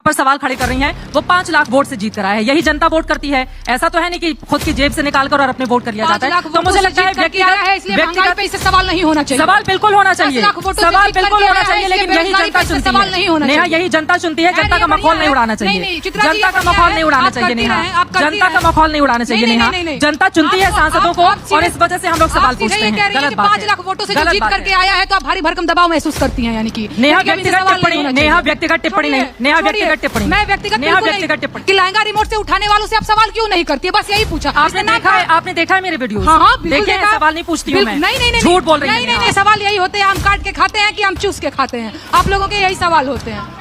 पर सवाल खड़े कर रही हैं, वो 5 लाख वोट से जीत कर आए हैं। यही जनता वोट करती है। ऐसा तो है नहीं कि खुद की जेब से निकालकर और अपने वोट कर लिया जाता है। तो मुझे लगता है व्यक्तिगत पे इससे सवाल नहीं होना चाहिए। सवाल बिल्कुल होना चाहिए, सवाल बिल्कुल होना चाहिए, लेकिन यही जनता चुनती है। नेहा, यही जनता चुनती है। जनता का मखौल नहीं उड़ाना चाहिए, जनता का मखौल नहीं उड़ाना चाहिए नेहा, जनता का मखौल नहीं उड़ाना चाहिए नेहा। जनता चुनती है सांसदों को और इस वजह से हम लोग सवाल पूछते हैं। गलत बात है। 5 लाख वोटों से जो जीत करके आया है तो आप भारी भरकम दबाव महसूस करती हैं, यानी कि नेहा व्यक्तिगत टिप्पणी, नेहा व्यक्तिगत टिप्पणी नहीं, नेहा व्यक्तिगत टिप्पणी, मैं व्यक्तिगत टिप्पणी कि लहंगा रिमोट से उठाने वालों से आप सवाल क्यों नहीं करती है, बस यही पूछा। आपने देखा है मेरे वीडियो? हाँ, देखे हैं। सवाल नहीं पूछती हूँ मैं। नहीं, झूठ बोल रही नहीं, सवाल यही होते हैं, हम काट के खाते हैं कि हम चूस के खाते हैं। आप लोगों के यही सवाल होते हैं।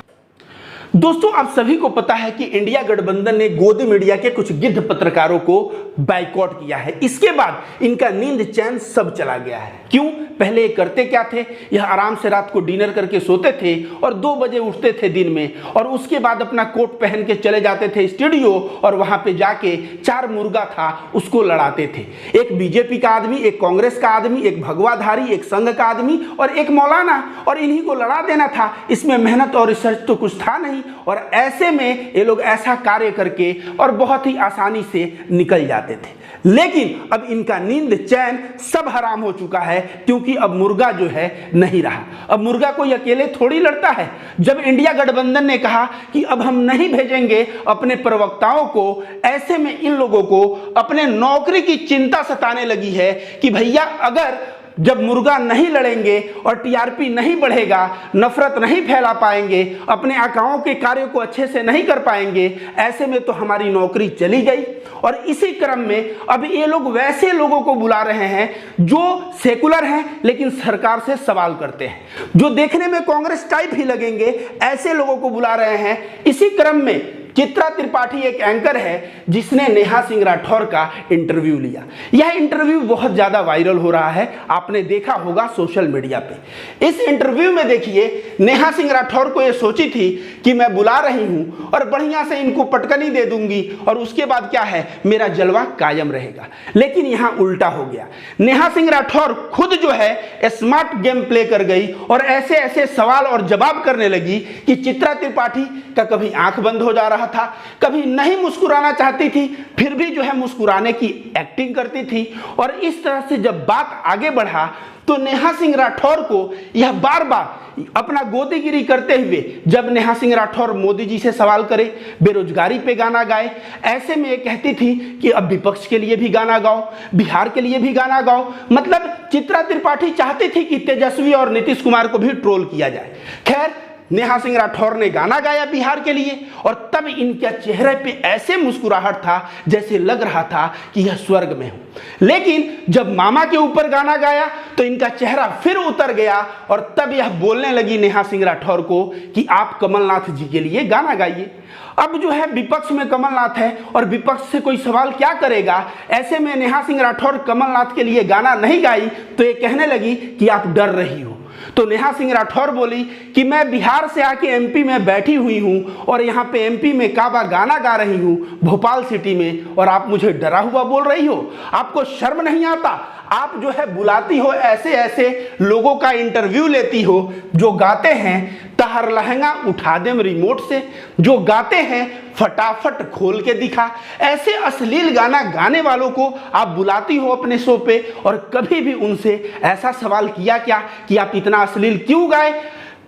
दोस्तों, आप सभी को पता है कि इंडिया गठबंधन ने गोदी मीडिया के कुछ गिद्ध पत्रकारों को बाइकआउट किया है। इसके बाद इनका नींद चैन सब चला गया है। क्यों? पहले ये करते क्या थे? यह आराम से रात को डिनर करके सोते थे और 2 बजे उठते थे दिन में, और उसके बाद अपना कोट पहन के चले जाते थे स्टूडियो और वहां पे जाके 4 मुर्गा था उसको लड़ाते थे। एक बीजेपी का आदमी, एक कांग्रेस का आदमी, एक भगवाधारी, एक संघ का आदमी और एक मौलाना, और इन्हीं को लड़ा देना था। इसमें मेहनत और रिसर्च तो कुछ था नहीं, और ऐसे में ये लोग ऐसा कार्य करके और बहुत ही आसानी से निकल जाते थे। लेकिन अब इनका नींद चैन सब हराम हो चुका है, क्योंकि अब मुर्गा जो है नहीं रहा। अब मुर्गा कोई अकेले थोड़ी लड़ता है। जब इंडिया गठबंधन ने कहा कि अब हम नहीं भेजेंगे अपने प्रवक्ताओं को, ऐसे में इन लोगों को अपने नौकरी की चिंता सताने लगी है कि भैया, अगर जब मुर्गा नहीं लड़ेंगे और टीआरपी नहीं बढ़ेगा, नफरत नहीं फैला पाएंगे, अपने आकाओं के कार्यों को अच्छे से नहीं कर पाएंगे, ऐसे में तो हमारी नौकरी चली गई। और इसी क्रम में अब ये लोग वैसे लोगों को बुला रहे हैं जो सेकुलर हैं लेकिन सरकार से सवाल करते हैं, जो देखने में कांग्रेस टाइप ही लगेंगे, ऐसे लोगों को बुला रहे हैं। इसी क्रम में चित्रा त्रिपाठी एक एंकर है जिसने नेहा सिंह राठौर का इंटरव्यू लिया। यह इंटरव्यू बहुत ज्यादा वायरल हो रहा है, आपने देखा होगा सोशल मीडिया पे। इस इंटरव्यू में देखिए, नेहा सिंह राठौर को यह सोची थी कि मैं बुला रही हूं और बढ़िया से इनको पटकनी दे दूंगी और उसके बाद क्या है, मेरा जलवा कायम रहेगा। लेकिन यहां उल्टा हो गया। नेहा सिंह राठौर खुद जो है स्मार्ट गेम प्ले कर गई और ऐसे ऐसे सवाल और जवाब करने लगी कि चित्रा त्रिपाठी का कभी आंख बंद हो जा रहा था, कभी नहीं मुस्कुराना चाहती थी, फिर भी जो है मुस्कुराने की एक्टिंग करती थी। और इस तरह से जब बात आगे बढ़ा तो नेहा सिंह राठौर को यह बार बार अपना गोदीगिरी करते हुए, जब नेहा सिंह राठौर मोदी जी से सवाल करे, बेरोजगारी पे गाना गाए, ऐसे में ये कहती थी कि अब विपक्ष के लिए भी गाना गाओ, बिहार के लिए भी गाना गाओ। मतलब चित्रा त्रिपाठी चाहती थी कि तेजस्वी और नीतीश कुमार को भी ट्रोल किया जाए। खैर, नेहा सिंह राठौर ने गाना गाया बिहार के लिए और तब इनके चेहरे पे ऐसे मुस्कुराहट था जैसे लग रहा था कि यह स्वर्ग में हो। लेकिन जब मामा के ऊपर गाना गाया तो इनका चेहरा फिर उतर गया और तब यह बोलने लगी नेहा सिंह राठौर को कि आप कमलनाथ जी के लिए गाना गाइए। अब जो है विपक्ष में कमलनाथ है और विपक्ष से कोई सवाल क्या करेगा। ऐसे में नेहा सिंह राठौर कमलनाथ के लिए गाना नहीं गाई तो ये कहने लगी कि आप डर रही हो। तो नेहा सिंह राठौर बोली कि मैं बिहार से आके एमपी में बैठी हुई हूं और यहाँ पे एमपी में काबा गाना गा रही हूं भोपाल सिटी में, और आप मुझे डरा हुआ बोल रही हो। आपको शर्म नहीं आता? आप जो है बुलाती हो ऐसे ऐसे लोगों का इंटरव्यू लेती हो जो गाते हैं तहर लहंगा उठा देम रिमोट से, जो गाते हैं फटाफट खोल के दिखा, ऐसे अश्लील गाना गाने वालों को आप बुलाती हो अपने शो पे, और कभी भी उनसे ऐसा सवाल किया क्या कि आप इतना अश्लील क्यों गाए?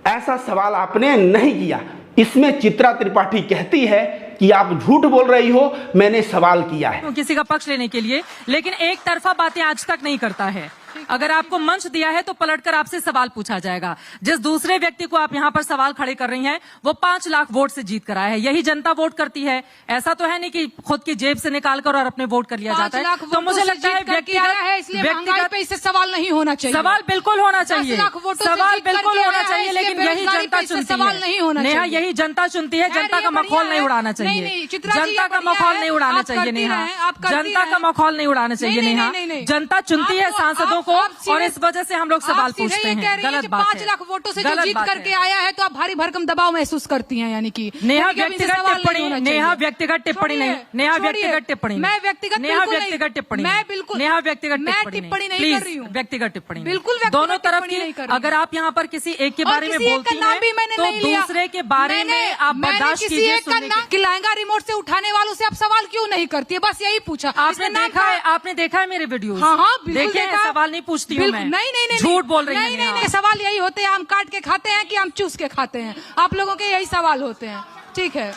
ऐसा सवाल आपने नहीं किया। इसमें चित्रा त्रिपाठी कहती है कि आप झूठ बोल रही हो, मैंने सवाल किया है किसी का पक्ष लेने के लिए, लेकिन एक तरफा बातें आज तक नहीं करता है। अगर आपको मंच दिया है तो पलटकर आपसे सवाल पूछा जाएगा। जिस दूसरे व्यक्ति को आप यहाँ पर सवाल खड़े कर रही हैं, वो 5 लाख वोट से जीत कर आए हैं। यही जनता वोट करती है। ऐसा तो है नहीं कि खुद की जेब से निकालकर और अपने वोट कर लिया जाता है। तो मुझे लगता है व्यक्तिगत पे इससे सवाल नहीं होना चाहिए। सवाल बिल्कुल होना चाहिए, सवाल बिल्कुल होना चाहिए, लेकिन यही जनता चुनती है। नेहा, यही जनता चुनती है। जनता का मखौल नहीं उड़ाना चाहिए, जनता का मखौल नहीं उड़ाना चाहिए नेहा, जनता का मखौल नहीं उड़ाना चाहिए नेहा। जनता चुनती है सांसदों को, आप और इस वजह से हम लोग सवाल आप सीधे पूछते ये हैं। कह रही हैं गलत कि बात 5 है। लाख वोटों से जो गलत जीत बात करके है। आया है तो आप भारी भरकम दबाव महसूस करती हैं, यानी कि नेहा यानी कि अब इनसे व्यक्तिगत सवाल नहीं टिप्पणी, होना नेहा चाहिए। व्यक्तिगत टिप्पणी नहीं, छोड़िए, नेहा छोड़िए। व्यक्तिगत टिप्पणी मैं व्यक्तिगत नेहा बिल्कुल नहीं- व्यक्तिगत टिप्पणी मैं बिल्कुल नेहा व्यक्तिगत मैं टिप्पणी टिप्पणी नहीं प्लीज, कर रही हूँ। व्यक्तिगत टिप्पणी नहीं। बिल्कुल व्यक्तिगत दोनों तरफ टिप्पणी की, नहीं कर रही अगर आप यहाँ पर किसी एक के और बारे में किसी एक बोलती का नाम भी हैं मैंने तो नहीं लिया। दूसरे के बारे में आप मैंने बर्दाश्त किसी कीजिए एक का सुनने नाम के। कि लहंगा रिमोट से उठाने वालों से आप सवाल क्यों नहीं करती है, बस यही पूछा। आपने इसमें नाम देखा है, आपने देखा है मेरे वीडियोस? हाँ हाँ बिल्कुल देखे हैं, देखा। सवाल नहीं पूछती हूँ बिल्कुल, मैं। नहीं झूठ बोल रही नहीं, हैं नहीं, सवाल यही होते हैं, आम काट के खाते हैं कि आम चूस के खाते हैं। आप लोगों के यही सवाल होते हैं। ठीक है,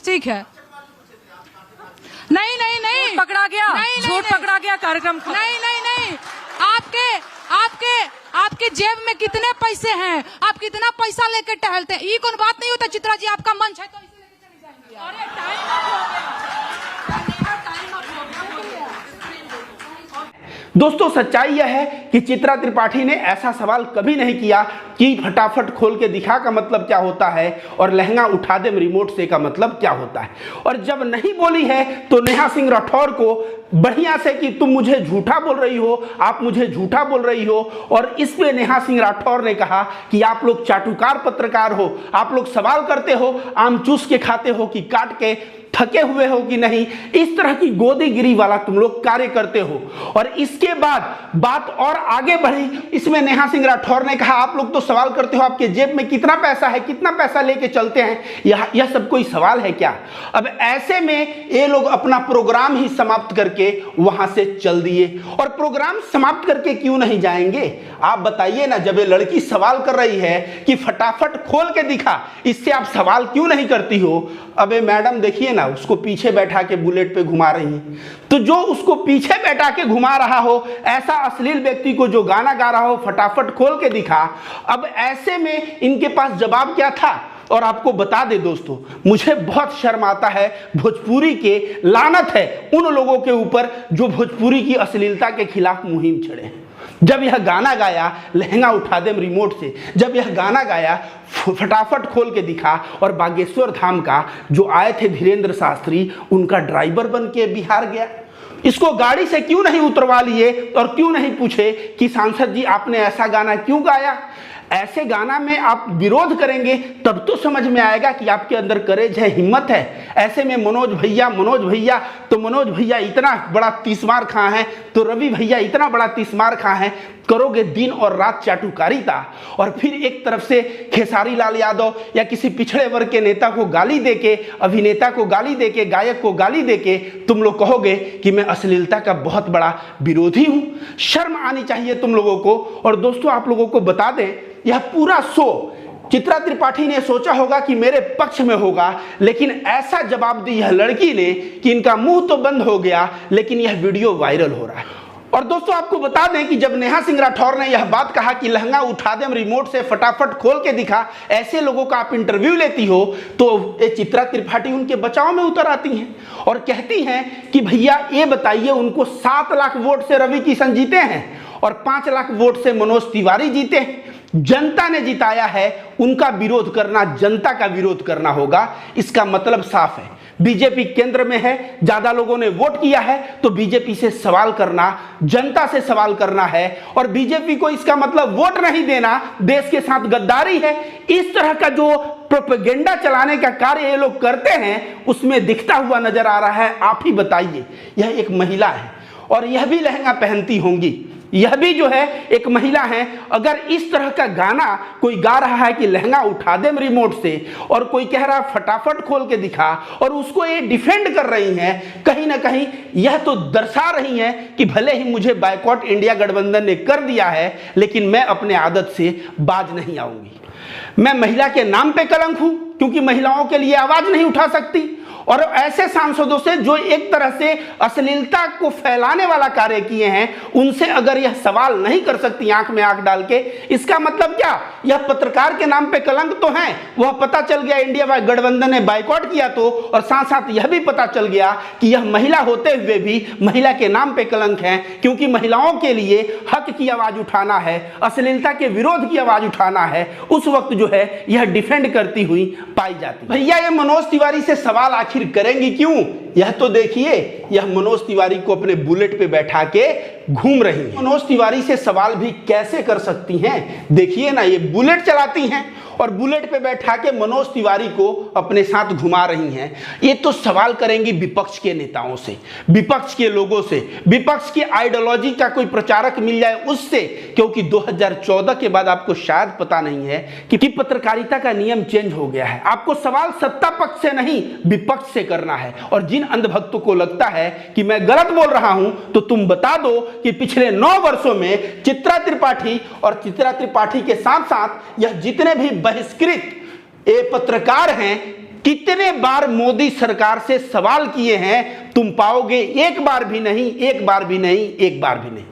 ठीक है। नहीं नहीं नहीं पकड़ा गया, नहीं, झूठ नहीं, पकड़ा गया, कार्यक्रम खत्म। नहीं नहीं नहीं आपके आपके आपके जेब में कितने पैसे हैं, आप कितना पैसा लेके टहलते हैं, ये कौन बात नहीं होता। चित्रा जी आपका मंच है तो इसे लेके चली जाएंगी। अरे टाइम अप हो गया, टाइम अप हो गया, बोलिए। दोस्तों सच्चाई यह है कि चित्रा त्रिपाठी ने ऐसा सवाल कभी नहीं किया कि फटाफट खोल के दिखा का मतलब क्या होता है और लहंगा उठा दे रिमोट से का मतलब क्या होता है। और जब नहीं बोली है तो नेहा सिंह राठौर को बढ़िया से कि तुम मुझे झूठा बोल रही हो, आप मुझे झूठा बोल रही हो। और इस पे नेहा सिंह राठौर ने कहा कि आप लोग चाटुकार पत्रकार हो, आप लोग सवाल करते हो आम चूस के खाते हो कि काट के, थके हुए हो कि नहीं, इस तरह की गोदीगिरी वाला तुम लोग कार्य करते हो। और इसके बाद बात और आगे बढ़ी, इसमें नेहा सिंह राठौर ने कहा आप लोग तो सवाल करते हो आपके जेब में कितना पैसा है, कितना पैसा लेके चलते हैं, यह सब कोई सवाल है क्या। अब ऐसे में ये लोग अपना प्रोग्राम ही समाप्त करके वहां से चल दिए। और प्रोग्राम समाप्त करके क्यों नहीं जाएंगे आप बताइए ना। जब ये लड़की सवाल कर रही है कि फटाफट खोल के दिखा, इससे आप सवाल क्यों नहीं करती हो। अबे मैडम देखिए ना, उसको पीछे बैठा के बुलेट पे घुमा रही हैं, तो जो उसको पीछे बैठा के घुमा रहा हो ऐसा अश्लील व्यक्ति को जो गाना गा रहा हो फटाफट खोल के दिखा। अब ऐसे में इनके पास जवाब क्या था। और आपको बता दे दोस्तों, मुझे बहुत शर्म आता है, भोजपुरी के लानत है उन लोगों के ऊपर जो भोजपुरी की अश्लीलता के खिलाफ मुहिम छेड़े हैं। जब यह गाना गाया लहंगा उठा दे रिमोट से, जब यह गाना गाया फटाफट खोल के दिखा, और बागेश्वर धाम का जो आए थे धीरेन्द्र शास्त्री, उनका ड्राइवर बन के बिहार गया। इसको गाड़ी से क्यों नहीं उतरवा लिए और क्यों नहीं पूछे कि सांसद जी आपने ऐसा गाना क्यों गाया। ऐसे गाना में आप विरोध करेंगे तब तो समझ में आएगा कि आपके अंदर करेज है, हिम्मत है। ऐसे में मनोज भैया इतना बड़ा तीसमार खां है, तो रवि भैया इतना बड़ा तीसमार खां है, करोगे दिन और रात चाटुकारिता। और फिर एक तरफ से खेसारी लाल यादव या किसी पिछड़े वर्ग के नेता को गाली देके, अभिनेता को गाली देके, गायक को गाली देके तुम लोग कहोगे कि मैं अश्लीलता का बहुत बड़ा विरोधी हूं। शर्म आनी चाहिए तुम लोगों को। और दोस्तों आप लोगों को बता दें, यह पूरा शो चित्रा त्रिपाठी ने सोचा होगा कि मेरे पक्ष में होगा, लेकिन ऐसा जवाब दी यह लड़की ने कि इनका मुंह तो बंद हो गया, लेकिन यह वीडियो वायरल हो रहा है। और दोस्तों आपको बता दें कि जब नेहा सिंह राठौर ने यह बात कहा कि लहंगा उठा दे रिमोट से फटाफट खोल के दिखा, ऐसे लोगों का आप इंटरव्यू लेती हो, तो ये चित्रा त्रिपाठी उनके बचाव में उतर आती हैं और कहती हैं कि भैया ये बताइए, उनको 7 लाख वोट से रवि किशन जीते हैं और 5 लाख वोट से मनोज तिवारी जीते हैं। जनता ने जिताया है, उनका विरोध करना जनता का विरोध करना होगा। इसका मतलब साफ है, बीजेपी केंद्र में है, ज्यादा लोगों ने वोट किया है, तो बीजेपी से सवाल करना, जनता से सवाल करना है। और बीजेपी को इसका मतलब वोट नहीं देना, देश के साथ गद्दारी है। इस तरह का जो प्रोपेगेंडा चलाने का कार्य ये लोग करते हैं, उसमें दिखता हुआ नजर आ रहा है। आप ही बताइए, यह एक महिला है और यह भी लहंगा पहनती होंगी, यह भी जो है एक महिला है। अगर इस तरह का गाना कोई गा रहा है कि लहंगा उठा दे रिमोट से, और कोई कह रहा है फटाफट खोल के दिखा, और उसको ये डिफेंड कर रही हैं, कहीं ना कहीं यह तो दर्शा रही हैं कि भले ही मुझे बायकॉट इंडिया गठबंधन ने कर दिया है, लेकिन मैं अपने आदत से बाज नहीं आऊंगी। मैं महिला के नाम पे कलंक हूं क्योंकि महिलाओं के लिए आवाज नहीं उठा सकती। और ऐसे सांसदों से जो एक तरह से अश्लीलता को फैलाने वाला कार्य किए हैं, उनसे अगर यह सवाल नहीं कर सकती आंख में आंख डाल के, इसका मतलब क्या, यह पत्रकार के नाम पे कलंक तो है। वह पता चल गया इंडिया गठबंधन ने बायकॉट किया तो, और साथ साथ यह भी पता चल गया कि यह महिला होते हुए भी महिला के नाम पे कलंक है, क्योंकि महिलाओं के लिए हक की आवाज उठाना है, अश्लीलता के विरोध की आवाज उठाना है, उस वक्त जो है यह डिफेंड करती हुई पाई जाती। भैया ये मनोज तिवारी से सवाल आखिर करेंगी क्यों, यह तो देखिए, यह मनोज तिवारी को अपने बुलेट पे बैठा के घूम रही हैं। मनोज तिवारी से सवाल भी कैसे कर सकती हैं? देखिए ना, ये बुलेट चलाती हैं और बुलेट पे बैठा के मनोज तिवारी को अपने साथ घुमा रही हैं। ये तो सवाल करेंगी विपक्ष के नेताओं से, विपक्ष के लोगों से, विपक्ष की आइडियोलॉजी का कोई प्रचारक मिल जाए उससे, क्योंकि 2014 के बाद आपको शायद पता नहीं है कि पत्रकारिता का नियम चेंज हो गया है। आपको सवाल सत्ता पक्ष से नहीं, विपक्ष से करना है। और जिन अंधभक्तों को लगता है कि मैं गलत बोल रहा हूं, तो तुम बता दो कि पिछले 9 वर्षों में चित्रा त्रिपाठी और चित्रा त्रिपाठी के साथ साथ यह जितने भी बहिष्कृत ये पत्रकार हैं, कितने बार मोदी सरकार से सवाल किए हैं? तुम पाओगे एक बार भी नहीं, एक बार भी नहीं, एक बार भी नहीं।